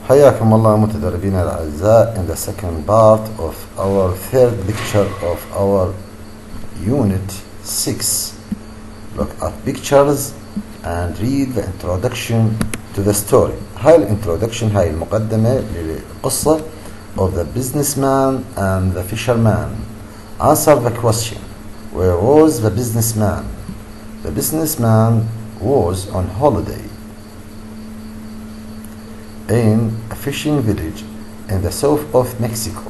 حياكم الله متدربين الأعزاء in the second part of our third lecture of our unit 6. Look at pictures and read the introduction to the story. هاي الانترودكشن، هاي المقدمة للقصة of the businessman and the fisherman. Answer the question. Where was the businessman? The businessman was on holiday in a fishing village in the south of Mexico.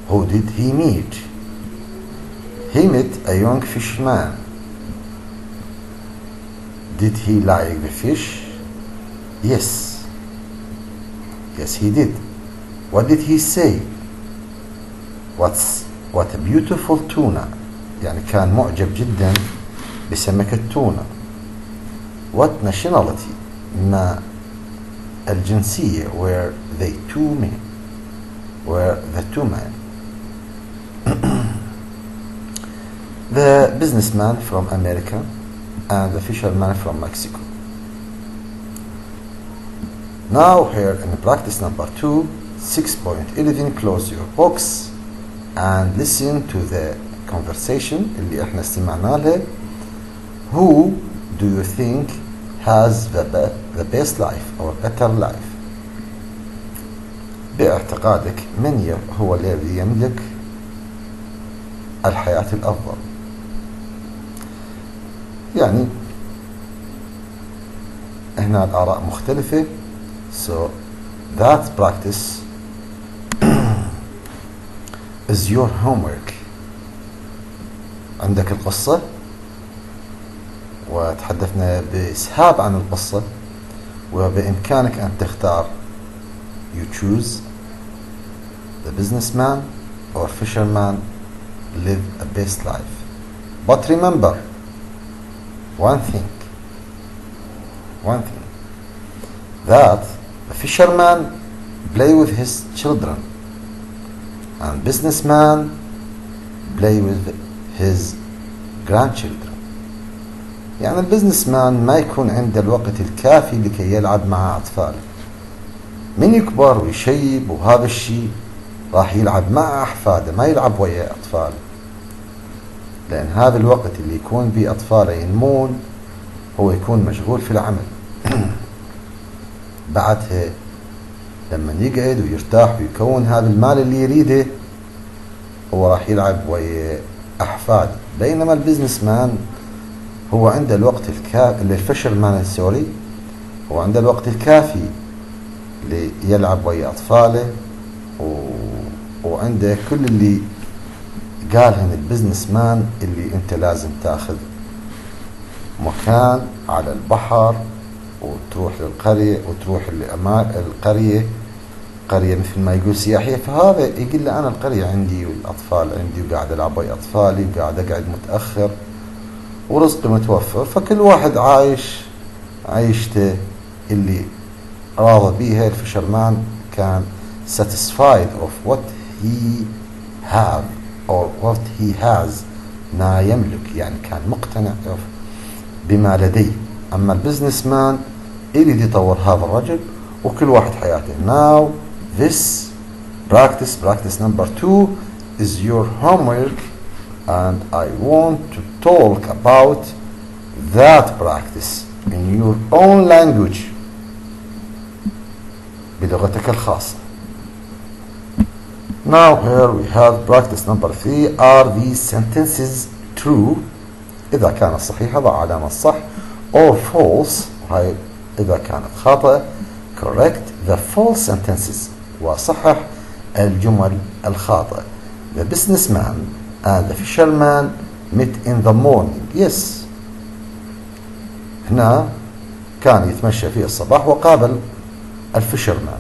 Who did he meet? He met a young fisherman. Did he like the fish? Yes. Yes, he did. What did he say? What a beautiful tuna. يعني كان معجب جدا بسمك التونة. What nationality? ما الجنسية were they two men? Were the two men? The businessman from America and the fisherman from Mexico. Now here in practice number 2, 6.11, close your books and listen to the conversation اللي احنا استمعنا له. Who do you think has the best life or better life? باعتقادك من هو الذي يملك الحياة الأفضل؟ يعني هنا الآراء مختلفة. So that practice is your homework. عندك القصة وتحدثنا بإسهاب عن القصة، وبإمكانك أن تختار you choose the businessman or fisherman live a best life. But remember one thing, that the fisherman play with his children and businessman play with his grandchildren. يعني البزنسمان ما يكون عنده الوقت الكافي لكي يلعب مع أطفاله. من يكبر ويشيب وهذا الشيء راح يلعب مع أحفاده، ما يلعب ويا أطفاله، لأن هذا الوقت اللي يكون به أطفاله ينمون هو يكون مشغول في العمل. بعدها لما يقعد ويرتاح ويكون هذا المال اللي يريده هو راح يلعب ويا أحفاده. بينما البزنسمان هو عنده الوقت الكافي، الفشرمان سوري، هو عنده الوقت الكافي ليلعب ويا أطفاله، وعنده كل اللي قالهن البزنسمان اللي انت لازم تاخذ مكان على البحر وتروح للقرية وتروح القرية قرية مثل ما يقول سياحية. فهذا يقول لي أنا القرية عندي والأطفال عندي وقاعد ألعب ويا أطفالي وقاعد أقعد متأخر ورزقي متوفر. فكل واحد عايش عيشته اللي راضى بيها. الفشرمان كان satisfied of what he have or what he has، ما يملك، يعني كان مقتنع بما لديه. أما البزنسمان يريد يطور هذا الرجل، وكل واحد حياته. Now this practice number 2 is your homework, and I want to talk about that practice in your own language بلغتك الخاصة. Now here we have practice number 3. Are these sentences true؟ إذا كانت صحيحة ضع علامة صح، or false هاي إذا كانت خاطئة. Correct the false sentences، وصحح الجمل الخاطئة. The businessman and the fisherman met in the morning. Yes، هنا كان يتمشى في الصباح وقابل الفشرمان.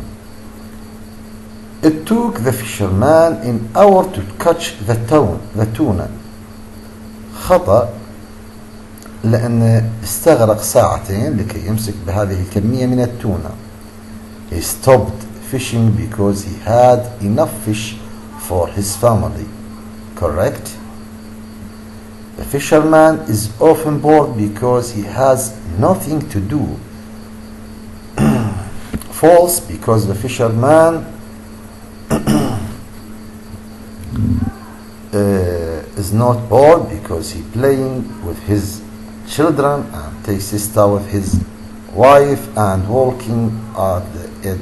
It took the fisherman an hour to catch the tuna. خطأ، لأن استغرق ساعتين لكي يمسك بهذه الكمية من التونة. He stopped fishing because he had enough fish for his family. Correct? The fisherman is often bored because he has nothing to do. false, because the fisherman is not bored, because he playing with his children and takes siesta with his wife and walking in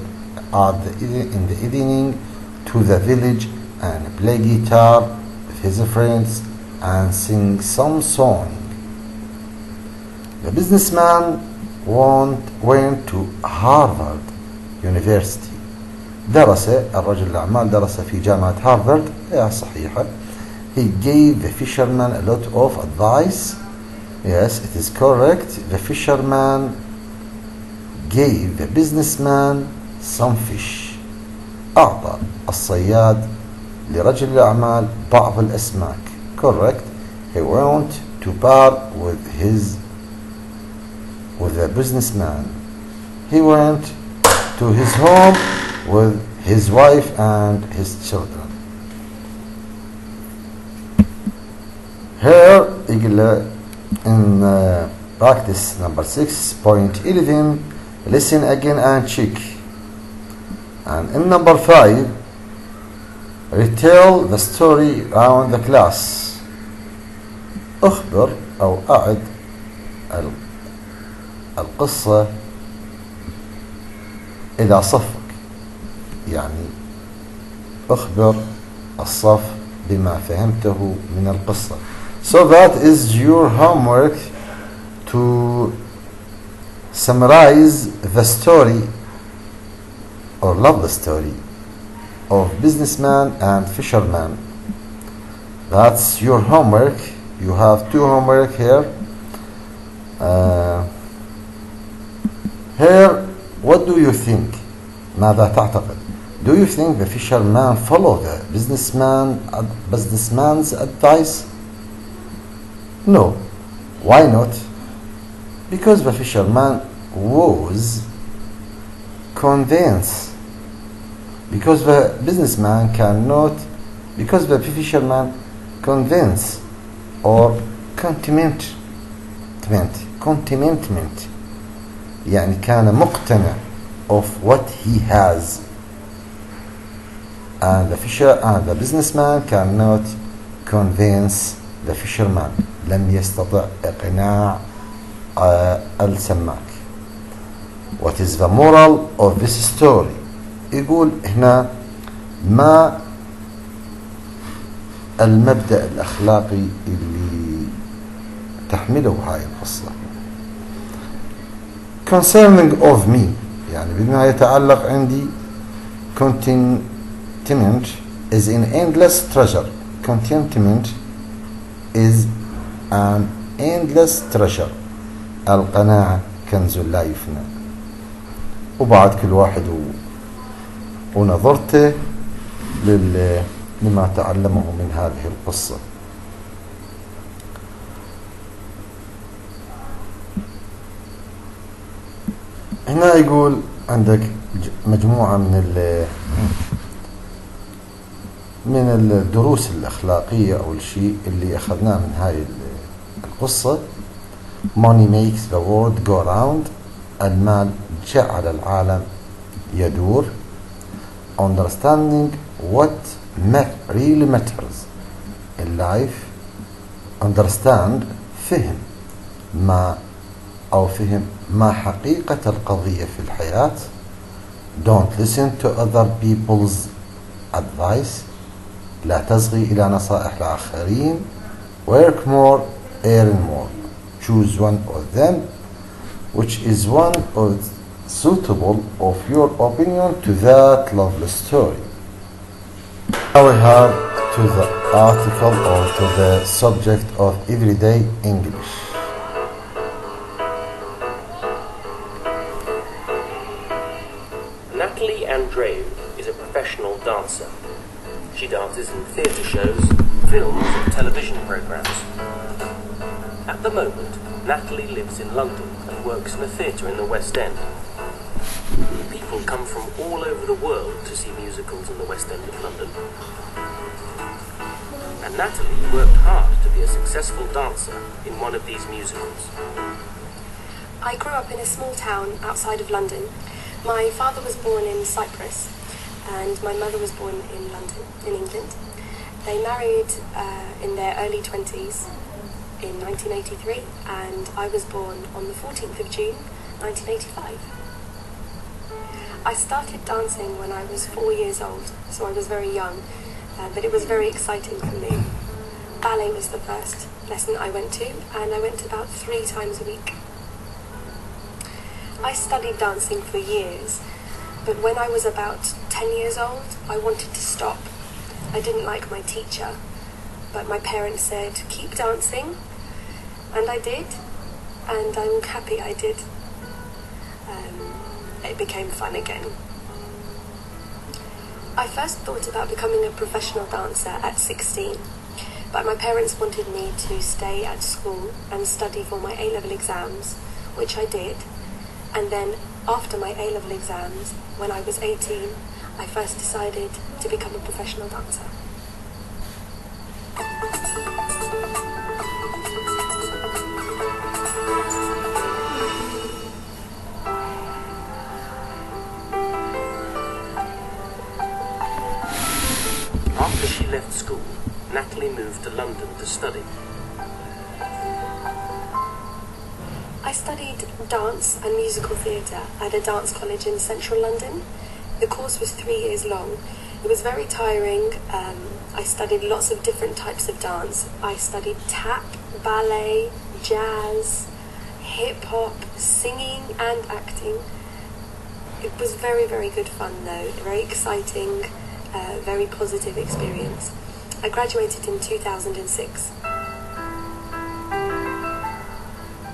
the evening to the village and play guitar with his friends and sing some song. The businessman went to Harvard University. درس الرجل الأعمال درس في جامعة هارفارد. صحيحة. He gave the fisherman a lot of advice. Yes, it is correct. The fisherman gave the businessman some fish. أعطى الصياد لرجل الأعمال بعض الأسماك. Correct. He went to part with the businessman. He went to his home with his wife and his children. Here in practice number 6.11, listen again and check. And in number 5, retell the story around the class. اخبر أو أعد القصة إلى صفك. يعني اخبر الصف بما فهمته من القصة. So that is your homework, to summarize the story or love the story of businessman and fisherman. That's your homework. You have 2 homework here. Here, what do you think? ماذا تعتقد? Do you think the fisherman follow the businessman's advice? No. Why not? Because the fisherman was convinced. Because the businessman cannot. Because the fisherman convinced or contentment. يعني كان مقتنع of what he has. And the businessman cannot convince the fisherman. لم يستطع إقناع السماك. What is the moral of this story? يقول هنا ما المبدأ الأخلاقي اللي تحمله هاي القصة. Concerning of me، يعني بما يتعلق عندي. Contentment is an endless treasure. Contentment is an endless treasure. القناعة كنز لا يفنى. وبعد كل واحد ونظرته لما تعلمه من هذه القصة. هنا يقول عندك مجموعة من الدروس الأخلاقية أو الشيء اللي أخذناه من هاي القصة. Money makes the world go round. المال جعل العالم يدور. Understanding what really matters in life. Understand فهم ما حقيقة القضية في الحياة. Don't listen to other people's advice. لا تصغي إلى نصائح الآخرين. Work more, earn more. Choose one of them, which is one of suitable of your opinion to that lovely story. Now we have to the article or to the subject of everyday English. Natalie Andreou is a professional dancer. She dances in theatre shows, films and television programmes. At the moment, Natalie lives in London and works in a theatre in the West End. People come from all over the world to see musicals in the West End of London. And Natalie worked hard to be a successful dancer in one of these musicals. I grew up in a small town outside of London My father was born in Cyprus and my mother was born in London, in England. They married in their early 20s in 1983 and I was born on the 14th of June 1985. I started dancing when I was 4 years old, so I was very young, but it was very exciting for me. Ballet was the first lesson I went to, and I went about 3 times a week. I studied dancing for years, but when I was about 10 years old, I wanted to stop. I didn't like my teacher, but my parents said, keep dancing, and I did, and I'm happy I did. It became fun again. I first thought about becoming a professional dancer at 16, but my parents wanted me to stay at school and study for my A-level exams, which I did, and then after my A-level exams, when I was 18, I first decided to become a professional dancer. After she left school, Natalie moved to London to study. I studied dance and musical theatre at a dance college in central London. The course was 3 years long. It was very tiring. I studied lots of different types of dance. I studied tap, ballet, jazz, hip-hop, singing and acting. It was very, very good fun though, very exciting, very positive experience. I graduated in 2006.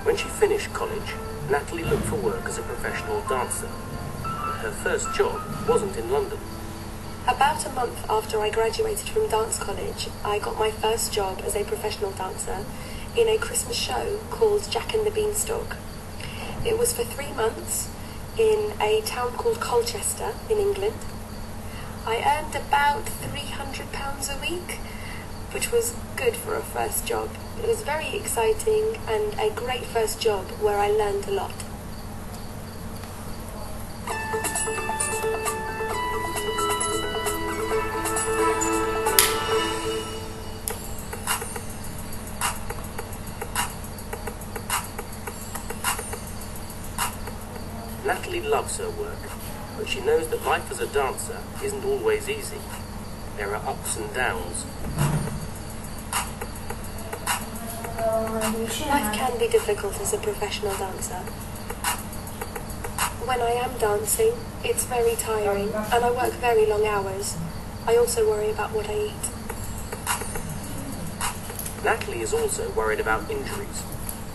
When she finished college, Natalie looked for work as a professional dancer. But her first job wasn't in London. About a month after I graduated from dance college, I got my first job as a professional dancer in a Christmas show called Jack and the Beanstalk. It was for 3 months in a town called Colchester in England. I earned about £300 a week, which was good for a first job. It was very exciting and a great first job where I learned a lot. Natalie loves her work, but she knows that life as a dancer isn't always easy. There are ups and downs. Life can be difficult as a professional dancer. When I am dancing, it's very tiring and I work very long hours. I also worry about what I eat. Natalie is also worried about injuries.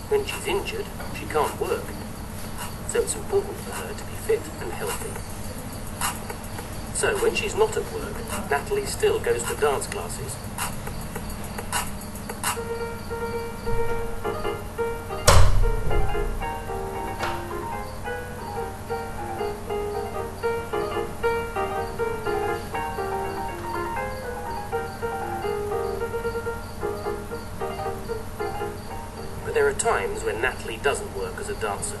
When she's injured, she can't work. So it's important for her to be fit and healthy. So when she's not at work, Natalie still goes to dance classes. But there are times when Natalie doesn't work as a dancer.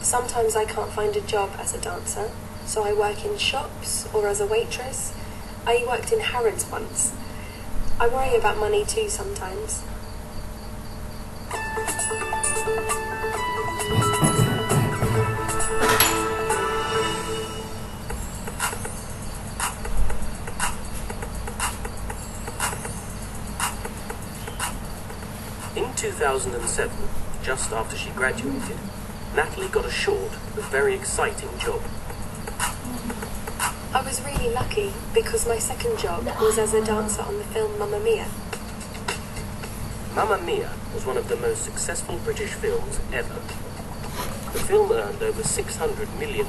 Sometimes I can't find a job as a dancer, so I work in shops or as a waitress. I worked in Harrods once. I worry about money too sometimes. In 2007, just after she graduated, Natalie got a short but very exciting job. I was really lucky because my second job was as a dancer on the film Mamma Mia. Mamma Mia was one of the most successful British films ever. The film earned over $600 million.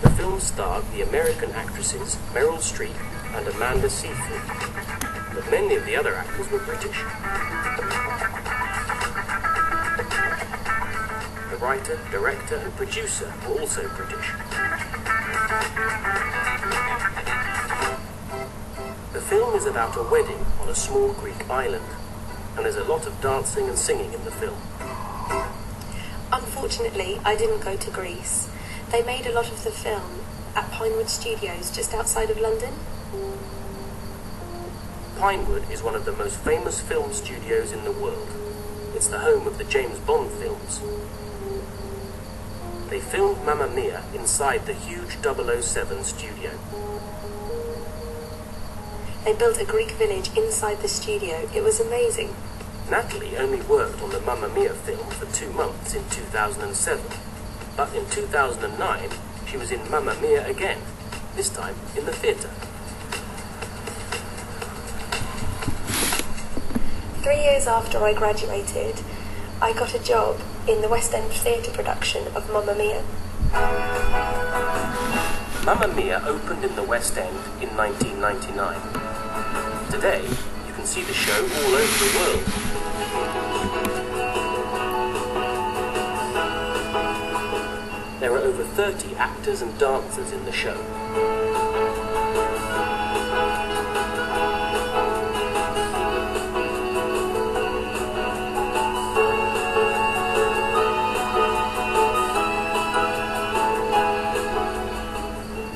The film starred the American actresses Meryl Streep and Amanda Seyfried, but many of the other actors were British. The writer, director and producer were also British. The film is about a wedding on a small Greek island, and there's a lot of dancing and singing in the film. Unfortunately, I didn't go to Greece. They made a lot of the film at Pinewood Studios, just outside of London. Pinewood is one of the most famous film studios in the world. It's the home of the James Bond films. They filmed Mamma Mia inside the huge 007 studio. They built a Greek village inside the studio. It was amazing. Natalie only worked on the Mamma Mia film for 2 months in 2007. But in 2009, she was in Mamma Mia again, this time in the theatre. 3 years after I graduated, I got a job in the West End theatre production of Mamma Mia. Mamma Mia opened in the West End in 1999. Today, you can see the show all over the world. There are over 30 actors and dancers in the show.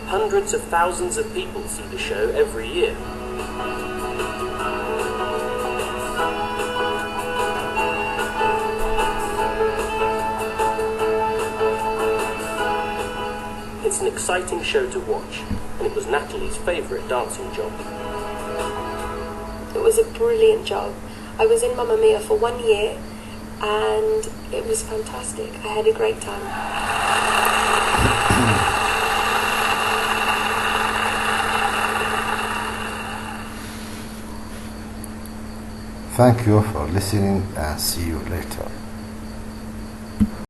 Hundreds of thousands of people see the show every year. It's an exciting show to watch, and it was Natalie's favourite dancing job. It was a brilliant job. I was in Mamma Mia for 1 year, and it was fantastic. I had a great time. Thank you for listening and see you later.